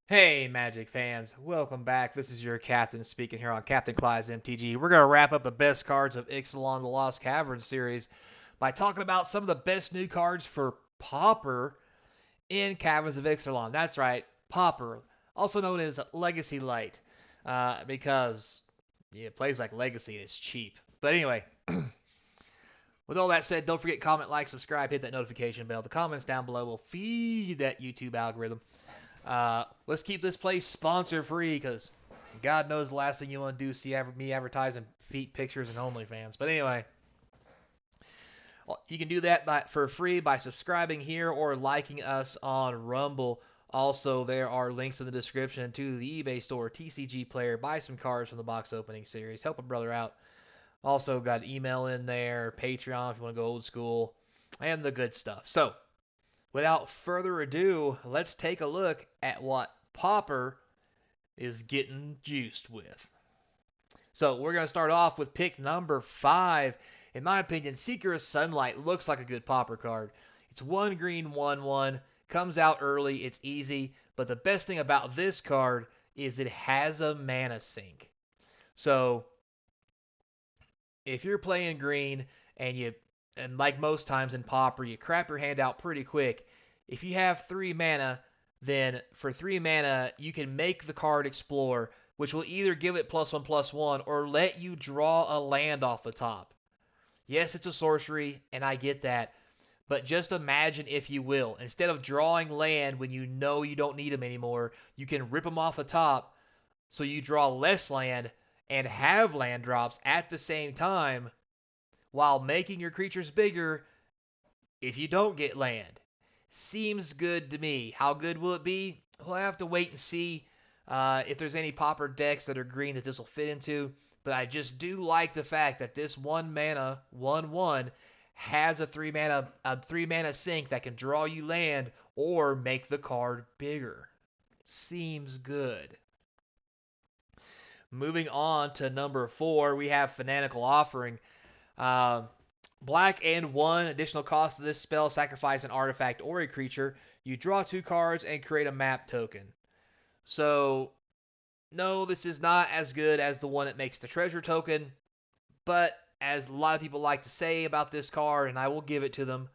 Hey, Magic fans, welcome back. This is your captain speaking here on Capnclydes MTG. We're going to wrap up the best cards of Ixalan the Lost Caverns series by talking about some of the best new cards for Pauper in Caverns of Ixalan. That's right, Pauper, also known as Legacy Light, because it plays like Legacy and it's cheap. But anyway, with all that said, don't forget comment, like, subscribe, hit that notification bell. The comments down below will feed that YouTube algorithm. Let's keep this place sponsor free because God knows the last thing you want to do is see me advertising feet pictures and OnlyFans. But anyway, you can do that for free by subscribing here or liking us on Rumble. Also, there are links in the description to the eBay store, TCG Player. Buy some cards from the box opening series. Help a brother out. Also, got email in there, Patreon if you want to go old school, and the good stuff. So, without further ado, let's take a look at what Pauper is getting juiced with. So we're going to start off with pick number 5. In my opinion, Seeker of Sunlight looks like a good Pauper card. It's 1 green, 1/1, comes out early, it's easy, but the best thing about this card is it has a mana sink. So if you're playing green and like most times in Pauper, you crap your hand out pretty quick. If you have 3 mana, then for 3 mana, you can make the card explore, which will either give it +1/+1 or let you draw a land off the top. Yes, it's a sorcery, and I get that, but just imagine, if you will, instead of drawing land when you know you don't need them anymore, you can rip them off the top so you draw less land and have land drops at the same time while making your creatures bigger if you don't get land. Seems good to me. How good will it be? We'll have to wait and see if there's any Pauper decks that are green that this will fit into. But I just do like the fact that this 1 mana 1/1 has a 3 mana sink that can draw you land or make the card bigger. Seems good. Moving on to number 4, we have Fanatical Offering. Uh, Black and 1 additional cost of this spell, sacrifice an artifact or a creature. You draw 2 cards and create a map token. So, no, this is not as good as the one that makes the treasure token, but as a lot of people like to say about this card, and I will give it to them,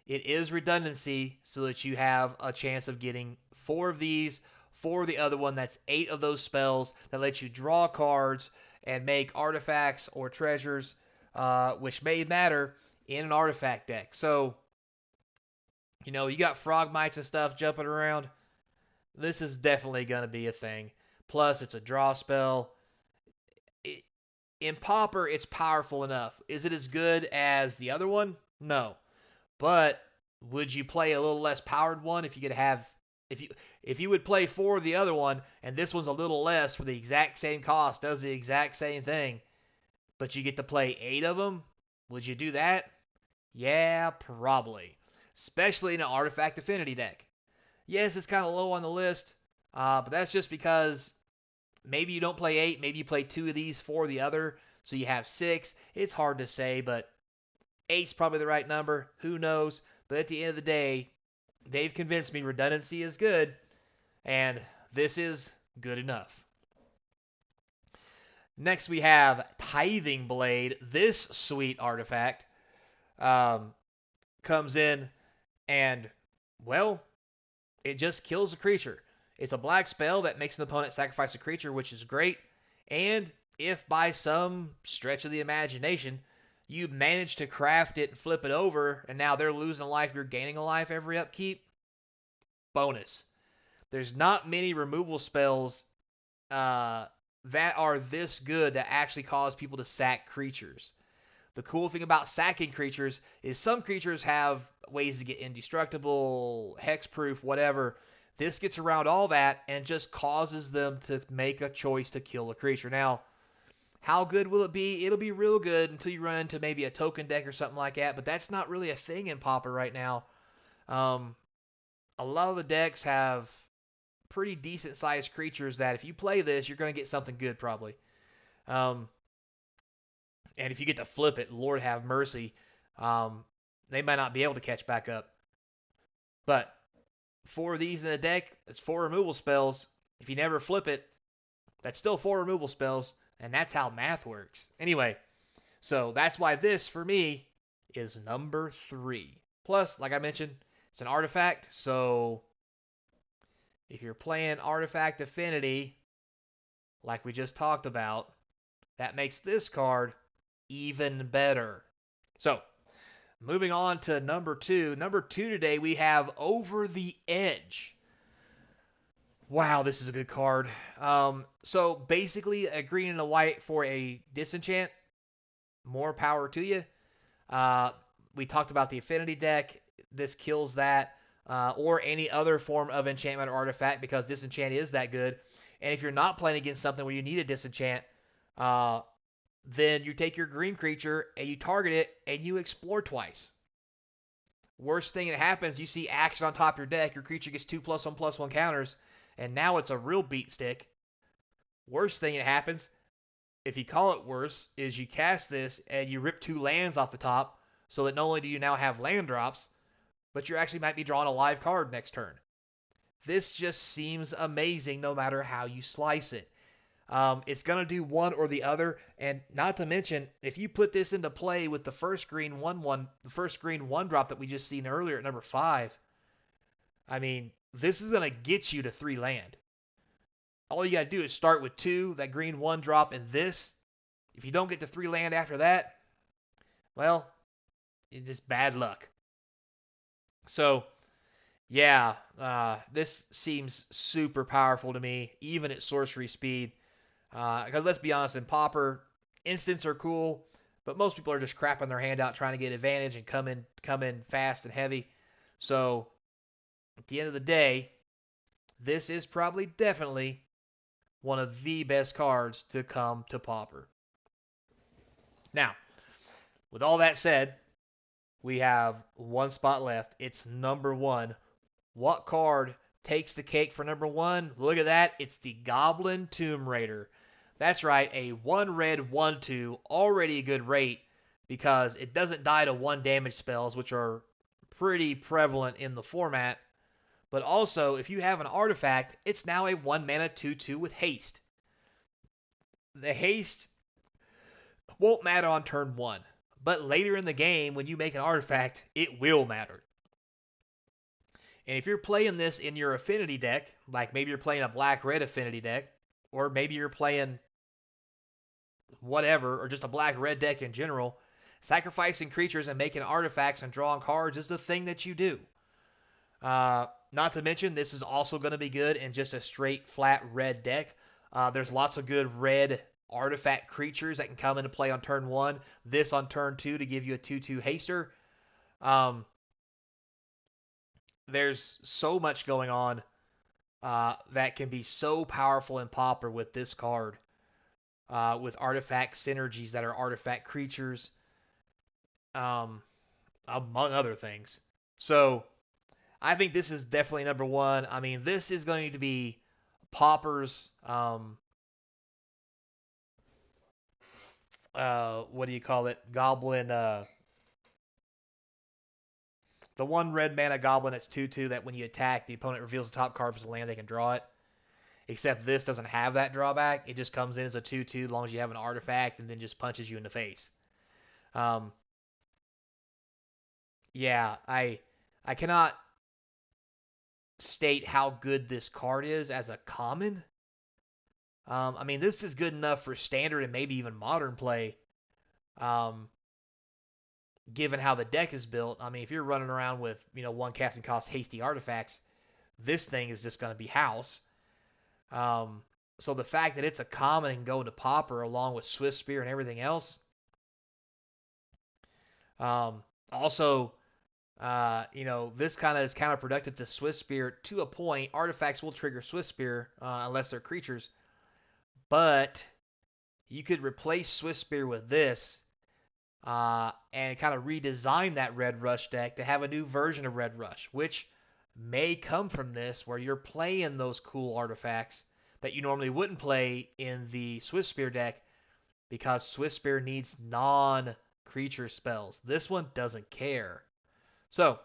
it is redundancy so that you have a chance of getting 4 of these for the other one. That's 8 of those spells that let you draw cards and make artifacts or treasures, which may matter in an artifact deck. So, you got frog mites and stuff jumping around. This is definitely going to be a thing. Plus, it's a draw spell. In Pauper, it's powerful enough. Is it as good as the other one? No. But would you play a little less powered one if you could have if you would play 4 of the other one and this one's a little less for the exact same cost, does the exact same thing, but you get to play 8 of them? Would you do that? Yeah, probably. Especially in an Artifact Affinity deck. Yes, it's kind of low on the list, but that's just because maybe you don't play 8, maybe you play 2 of these, 4 of the other, so you have 6. It's hard to say, but 8's probably the right number. Who knows? But at the end of the day, they've convinced me redundancy is good, and this is good enough. Next, we have Tithing Blade. This sweet artifact um, comes in and, well, it just kills a creature. It's a black spell that makes an opponent sacrifice a creature, which is great. And if by some stretch of the imagination you manage to craft it and flip it over, and now they're losing a life, you're gaining a life every upkeep, bonus. There's not many removal spells that are this good that actually cause people to sack creatures. The cool thing about sacking creatures is some creatures have ways to get indestructible, hexproof, whatever. This gets around all that and just causes them to make a choice to kill a creature. Now, how good will it be? It'll be real good until you run into maybe a token deck or something like that, but that's not really a thing in Pauper right now. A lot of the decks have pretty decent sized creatures that if you play this, you're going to get something good probably. Um, and if you get to flip it, Lord have mercy, they might not be able to catch back up. But 4 of these in a deck, it's 4 removal spells. If you never flip it, that's still 4 removal spells, and that's how math works. Anyway, so that's why this, for me, is number 3. Plus, like I mentioned, it's an artifact, so if you're playing Artifact Affinity, like we just talked about, that makes this card even better. So, moving on to number 2. Number 2 today, we have Over the Edge. Wow, this is a good card. So basically, a green and a white for a disenchant. More power to you. We talked about the affinity deck. This kills that. Or any other form of enchantment or artifact, because disenchant is that good. And if you're not playing against something where you need a disenchant, then you take your green creature and you target it and you explore twice. Worst thing that happens, you see action on top of your deck. Your creature gets 2+1/+1 counters, and now it's a real beat stick. Worst thing that happens, if you call it worse, is you cast this and you rip 2 lands off the top, so that not only do you now have land drops, but you actually might be drawing a live card next turn. This just seems amazing no matter how you slice it. It's going to do one or the other, and not to mention, if you put this into play with the first green 1/1, the first green 1-drop that we just seen earlier at number 5, I mean, this is going to get you to 3 land. All you got to do is start with 2, that green 1-drop, and this. If you don't get to 3 land after that, well, it's just bad luck. So, yeah, this seems super powerful to me, even at sorcery speed. Because let's be honest, in Pauper, instants are cool, but most people are just crapping their hand out trying to get advantage and come in fast and heavy. So, at the end of the day, this is probably definitely one of the best cards to come to Pauper. Now, with all that said, we have one spot left. It's number 1. What card takes the cake for number 1? Look at that. It's the Goblin Tomb Raider. That's right, a 1 red 1/2, already a good rate because it doesn't die to 1 damage spells, which are pretty prevalent in the format. But also, if you have an artifact, it's now a 1 mana 2/2 with haste. The haste won't matter on turn 1, but later in the game, when you make an artifact, it will matter. And if you're playing this in your affinity deck, like maybe you're playing a black-red affinity deck, or maybe you're playing whatever, or just a black-red deck in general, sacrificing creatures and making artifacts and drawing cards is the thing that you do. Not to mention, this is also going to be good in just a straight flat red deck. There's lots of good red artifact creatures that can come into play on turn 1. This on turn 2 to give you a 2/2 haster. There's so much going on that can be so powerful in Pauper with this card. With artifact synergies that are artifact creatures, among other things. So, I think this is definitely number 1. I mean, this is going to be Pauper's, what do you call it? Goblin, the 1 red mana goblin that's 2/2 that when you attack, the opponent reveals the top card as a land, they can draw it. Except this doesn't have that drawback. It just comes in as a 2/2 as long as you have an artifact and then just punches you in the face. Yeah, I cannot state how good this card is as a common. I mean, this is good enough for standard and maybe even modern play. Given how the deck is built, I mean, if you're running around with 1 casting cost hasty artifacts, this thing is just going to be house. So the fact that it's a common and can go into Pauper along with Swift Spear and everything else. Also, this kind of is counterproductive to Swift Spear to a point. Artifacts will trigger Swift Spear unless they're creatures. But you could replace Swift Spear with this and kind of redesign that Red Rush deck to have a new version of Red Rush, which may come from this, where you're playing those cool artifacts that you normally wouldn't play in the Swift Spear deck because Swift Spear needs non-creature spells. This one doesn't care. So, at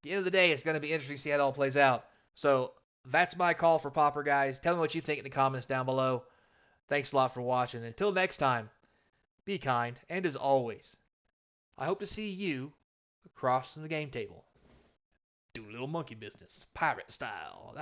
the end of the day, it's going to be interesting to see how it all plays out. So, That's my call for Pauper, guys. Tell me what you think in the comments down below. Thanks a lot for watching. Until next time, be kind, and as always, I hope to see you across from the game table. Do a little monkey business, pirate style.